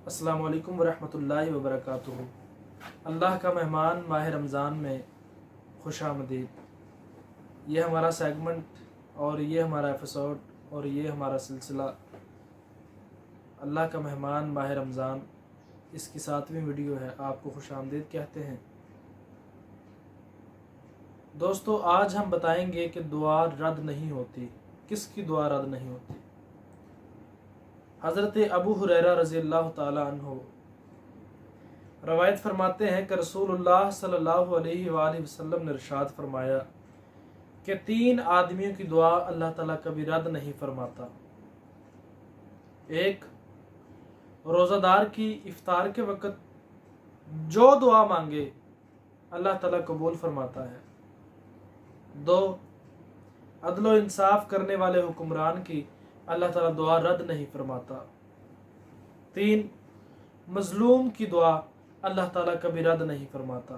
अस्सलाम वालेकुम वरहमतुल्लाहि वबरकातुहू। अल्लाह का मेहमान माह रमज़ान में खुश आमदीद। ये हमारा सेगमेंट और ये हमारा एपिसोड और ये हमारा सिलसिला अल्लाह का मेहमान माह रमज़ान, इसकी 7वीं वीडियो है। आपको खुश आमदीद कहते हैं। दोस्तों, आज हम बताएंगे कि दुआ रद्द नहीं होती। किसकी दुआ रद्द नहीं होती? हज़रत अबू हुरैरा रज़ियल्लाहु ताला अन्हु रवायत फरमाते हैं कि रसूलुल्लाह सल्लल्लाहु अलैहि वसल्लम ने इरशाद फरमाया कि 3 आदमियों की दुआ अल्लाह ताला कभी रद्द नहीं फरमाता। एक, रोज़ादार की इफ्तार के वक़्त जो दुआ मांगे अल्लाह ताला कबूल फरमाता है। 2, अदल व इंसाफ करने वाले हुक्मरान की अल्लाह ताला दुआ रद्द नहीं फरमाता। 3, मजलूम की दुआ अल्लाह ताला कभी रद्द नहीं फरमाता।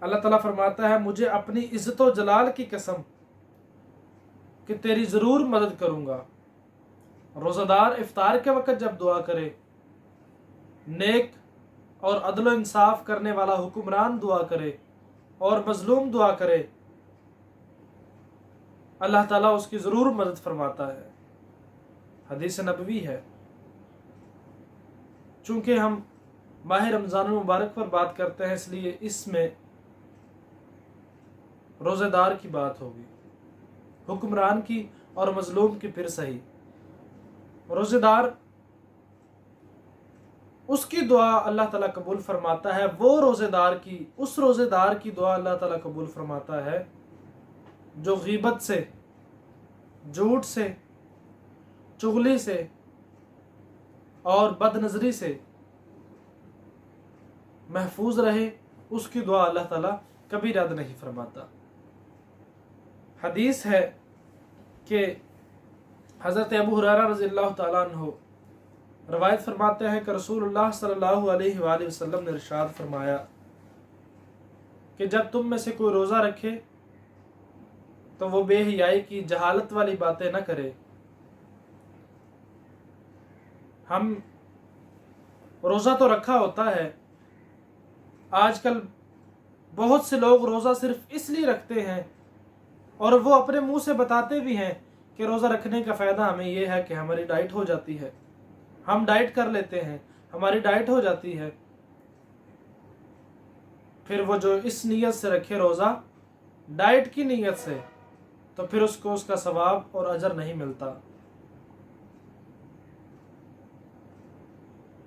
अल्लाह ताला फरमाता है, मुझे अपनी इज्जत व जलाल की कसम कि तेरी ज़रूर मदद करूँगा। रोज़ादार इफ्तार के वक़्त जब दुआ करे, नेक और अदल व इंसाफ करने वाला हुक्मरान दुआ करे और मजलूम दुआ करे, अल्लाह ताला उसकी ज़रूर मदद फरमाता है। हदीस नबवी है। चूँकि हम माह रमज़ान मुबारक पर बात करते हैं, इसलिए इसमें रोज़ेदार की बात होगी, हुक्मरान की और मजलूम की फिर सही। रोज़ेदार, उसकी दुआ अल्लाह ताला कबूल फरमाता है। वो रोज़ेदार की, उस रोज़ेदार की दुआ अल्लाह ताला कबूल फरमाता है जो गीबत से, झूठ से, चुगली से और बदनज़री से महफूज रहे। उसकी दुआ अल्लाह ताला कभी रद्द नहीं फरमाता। हदीस है कि हज़रत अबू हुरैरा रज़ियल्लाहु ताला अन्हु रवायत फरमाते हैं कि रसूलुल्लाह सल्लल्लाहु अलैहि वसल्लम ने इरशाद फरमाया कि जब तुम में से कोई रोज़ा रखे तो वो बेहयाई की, जहालत वाली बातें न करे। हम रोज़ा तो रखा होता है, आजकल बहुत से लोग रोज़ा सिर्फ इसलिए रखते हैं और वो अपने मुंह से बताते भी हैं कि रोज़ा रखने का फ़ायदा हमें ये है कि हमारी डाइट हो जाती है। हम डाइट कर लेते हैं, हमारी डाइट हो जाती है। फिर वो जो इस नीयत से रखे रोज़ा, डाइट की नीयत से, तो फिर उसको उसका सवाब और अजर नहीं मिलता।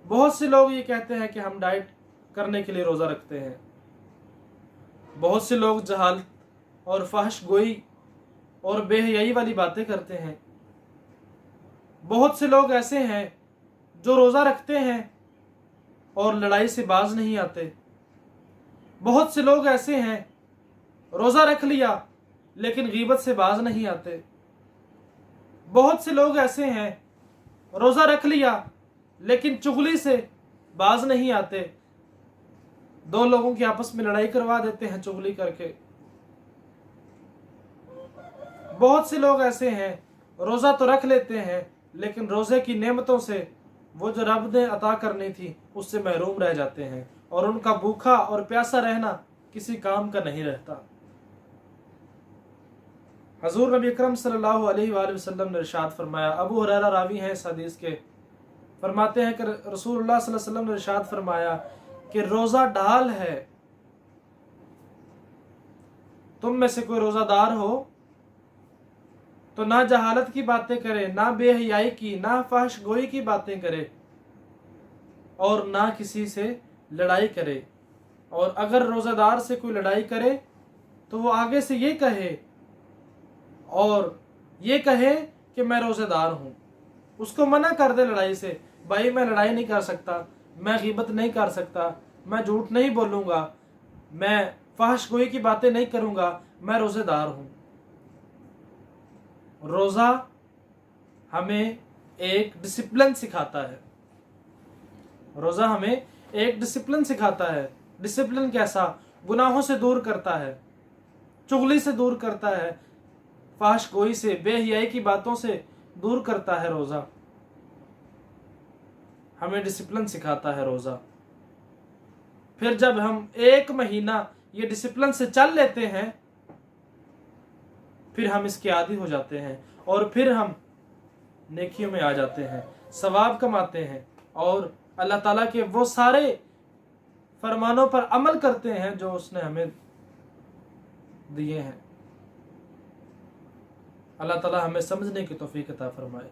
बहुत से लोग ये कहते हैं कि हम डाइट करने के लिए रोज़ा रखते हैं। बहुत से लोग जहालत और फहश गोई और बेहयाई वाली बातें करते हैं। बहुत से लोग ऐसे हैं जो रोज़ा रखते हैं और लड़ाई से बाज नहीं आते। बहुत से लोग ऐसे हैं, रोज़ा रख लिया लेकिन गीबत से बाज नहीं आते। बहुत से लोग ऐसे हैं, रोज़ा रख लिया लेकिन चुगली से बाज नहीं आते। 2 लोगों की आपस में लड़ाई करवा देते हैं चुगली करके। बहुत से लोग ऐसे हैं, रोज़ा तो रख लेते हैं लेकिन रोज़े की नेमतों से, वो जो रब ने अता करनी थी, उससे महरूम रह जाते हैं और उनका भूखा और प्यासा रहना किसी काम का नहीं रहता। हजूर नबी अकरम सल्लल्लाहु अलैहि वसल्लम ने इरशाद फरमाया, अबू हुरैरा रावी हैं इस हदीस के, फरमाते हैं कि रसूलुल्लाह सल्लल्लाहु अलैहि वसल्लम ने इरशाद फरमाया कि रोज़ा ढाल है। तुम में से कोई रोज़ादार हो तो ना जहालत की बातें करे, ना बेहयाई की, ना फहश गोई की बातें करे और ना किसी से लड़ाई करे। और अगर रोज़ादार से कोई लड़ाई करे तो वो आगे से ये कहे और ये कहे कि मैं रोज़ेदार हूँ। उसको मना कर दे लड़ाई से, भाई मैं लड़ाई नहीं कर सकता, मैं गीबत नहीं कर सकता, मैं झूठ नहीं बोलूँगा, मैं फहश गोई की बातें नहीं करूँगा, मैं रोज़ेदार हूँ। रोज़ा हमें एक डिसिप्लिन सिखाता है। रोज़ा हमें एक डिसिप्लिन सिखाता है। डिसिप्लिन कैसा? गुनाहों से दूर करता है, चुगली से दूर करता है, फहश गोई से, बेहयाई की बातों से दूर करता है रोज़ा। ہمیں ڈسپلن سکھاتا ہے روزہ. پھر جب ہم 1 مہینہ یہ ڈسپلن سے چل لیتے ہیں پھر ہم اس کے عادی ہو جاتے ہیں اور پھر ہم نیکیوں میں آ جاتے ہیں, ثواب کماتے ہیں اور اللہ تعالیٰ کے وہ سارے فرمانوں پر عمل کرتے ہیں جو اس نے ہمیں دیے ہیں. اللہ تعالیٰ ہمیں سمجھنے کی توفیق عطا فرمائے.